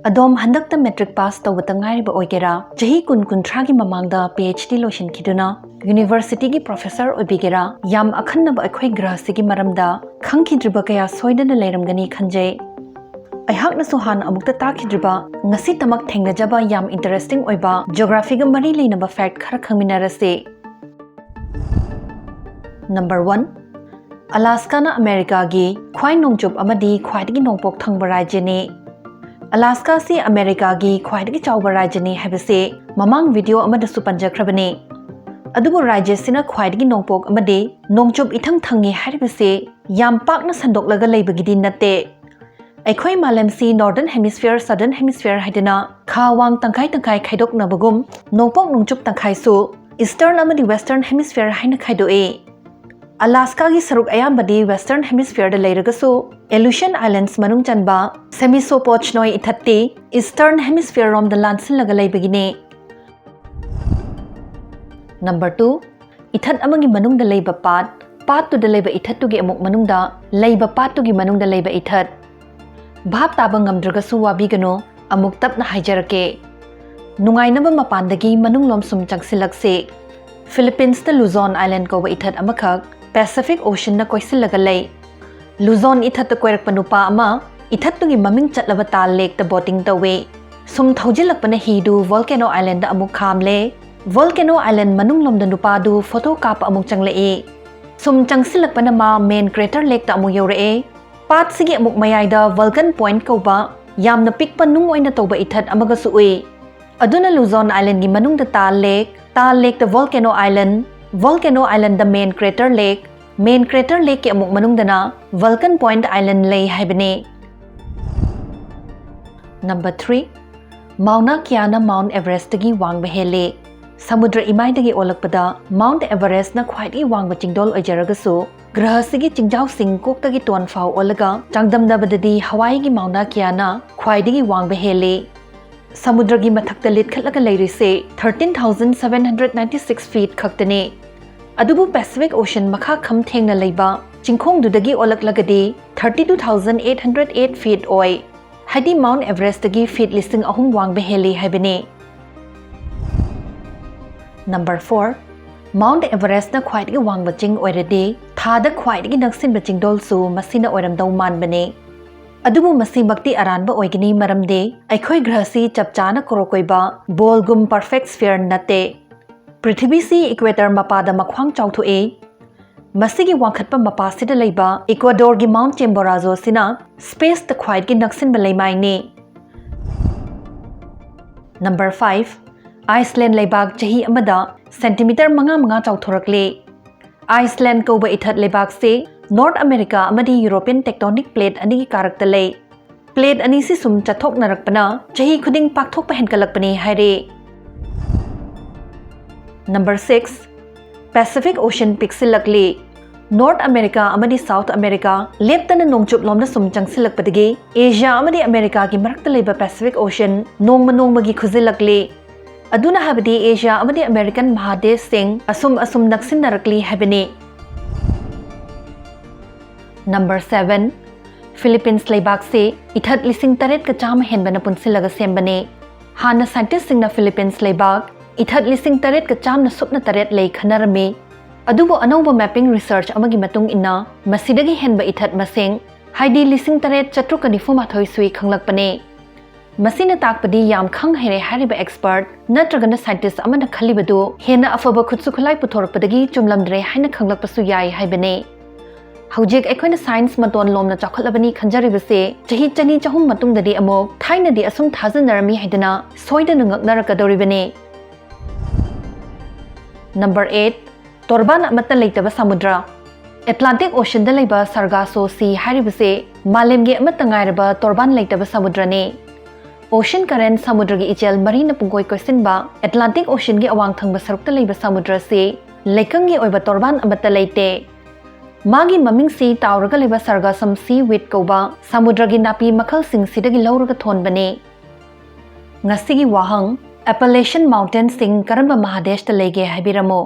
अदोम हंदक्ता matric pass तौबता ngairiba oigera jahi kun kunthra gi mamangda PhD lotion khiduna university की professor ओबिगेरा याम अखन्नब अखोई ग्रह सिगी मरमदा खंखिद्रिबा कया सोइदन लेरमगनी खंजे अहाकना सुहान अमुक्ता ताखिद्रिबा ngasi tamak thengnajaba yam interesting oiba geography ga mari leinaba fact khara khangminarase Number 1 Alaska na America gi khwai nongchup amadi khwaidagi nongpok thangba rajyani Alaska si America gi khwaidagi chawba rajyani habase mamang video amada su panjakhrabani अदुबो राज्यसिना ख्वाइदगी नोंपोक अमदे नोंचुप इथंग थंगे हारिबसे याम पाकना संदोकलगा लेबगिदि नते ऐखोई मालेमसी नॉर्दर्न हेमिस्फीयर सदर्न हेमिस्फीयर हाइदना खावांग तंखाई तंखाई खाइदोकनबगुम नोंपोक नोंचुप तंखाइसु ईस्टर्न अमदि वेस्टर्न हेमिस्फीयर हाइना खाइदोए अलास्का गी सरुक अयामबदि वेस्टर्न हेमिस्फीयर द लेरगसु एलुशन आइलैंड्स मनुंग चनबा सेमिसोपोचनोय इथत्ते ईस्टर्न हेमिस्फीयर रोम द लांसिलगा लेबगिने Number 2 इथत अमंगी मनुंग द leiba पात तु द leiba इथत तुगी अमुक मनुंग दा leiba पात तुगी मनुंग द leiba इथत भाप ताबा ngamdragasu wabigano अमुक तपना हाइजरके नुंगाइनबा मपानदगी मनुंग लोम सुम चंगसिलकसे फिलीपींस द लुजोन आइलैंड कोबा इथत अमखक पैसिफिक ओशन न कोइसिलगा लै लुजोन इथत कोइरकपा नुपा अमा इथत तुगी ममिंग चटलबा ताल लेक द बोटिंग तवे सुम थौजिलकपना हिदु वोल्केनो आइलैंड द अमुक खामले Volcano Island manung lom da nupadu photo kap amuk changlae sum changsilakpana ma main crater lake ta amu yore pat sigi amuk mayai da Vulcan Point koba yamna pikpa nung oina toba ithat amaga su ui aduna Luzon Island gi manung da tal lake da Volcano Island da main crater lake ki amuk manung da na Vulcan Point Island lay haibane Number 3 Mauna Kiana Mount Everest gi wang behele Samudra imaidagi olakpada Mount Everest na khwaidi wangba chingdol oijaragasu graha sigi chingjau sing koktagi ton fau olaga changdamdabadadi Hawaii gi Mauna Kiana khwaidagi wangba hele Samudra gi mathakta litkhatlaga leirise 13,796 feet khaktane adubu Pacific Ocean makha kham thengna leiba chingkhong dudagi olaklagadi 32,808 feet oi haidi Mount Everest gi feet listing ahum wangba hele haibane Number 4 Mount Everest na khwaidagi wangba ching oirade thada khwaidagi naksinba chingdol su masina oiramdau manbane adubu masi bakti aranba oigini maramde Eikhoi grahasi chapchana korokoiba bolgum perfect sphere nate prithvi si equator mapada makhwang chawthoe masigi wangkhatpa mapasida leiba Ecuador gi Mount Chimborazo sina space ta khwaidagi naksinba leimai ne Number 5 Iceland leibak chahi amada centimeter manga chawthorakle Iceland koba ithat leibak se North America amadi European tectonic plate ani gi karakta lei plate ani si sum chathok narakpana chahi khuding pakthok pa henkalakpani haire Number 6 Pacific Ocean pixilakle North America amadi South America leptana nongchup lomna sum changsilakpadagi Asia amadi America gi marakta leiba Pacific Ocean nongma gi khuzilakle aduna habadi Asia amadi American Mahadesh sing asum naksin narakli habane Number 7 Philippines leibak se ithat lising taret ka cham henbana punsilaga sembane hana scientist sing na Philippines leibak ithat lising taret ka cham na supna taret lei khanarame adubo anauba mapping research amagi matung inna masidagi henba ithat masing haidi lising taret chatruk kanifuma thoi sui khanglakpane Masina takpadi yam khang here hariba expert natragana scientist amana khalibadu hena afaba khutsu khulai puthorpadagi chumlamdre haina khanglakpasu yai haibane Haujik Eikhoi science maton lomna chakhalabani khanjaribase chahi chani chahum matungdadi amok thaina di asum thajanarami haidana soida nangaknarakadoribane Number 8 Torbaan amata leitaba samudra Atlantic Ocean da leiba Sargasso Sea haribase malemge amata ngairaba Torbaan leitaba samudra ne Ocean current samudra gi ichel marina pungkoi koisinba Atlantic Ocean gi awang thangba sarukta leiba samudra se lekang gi oiba Torbaan amata leite magi maming si tauraga leiba sargassum seaweed koba samudra gi napi makhal sing sidagi lauraga thonbane ngasigi wahang Appalachian Mountains sing karamba mahadesh ta lege habiramo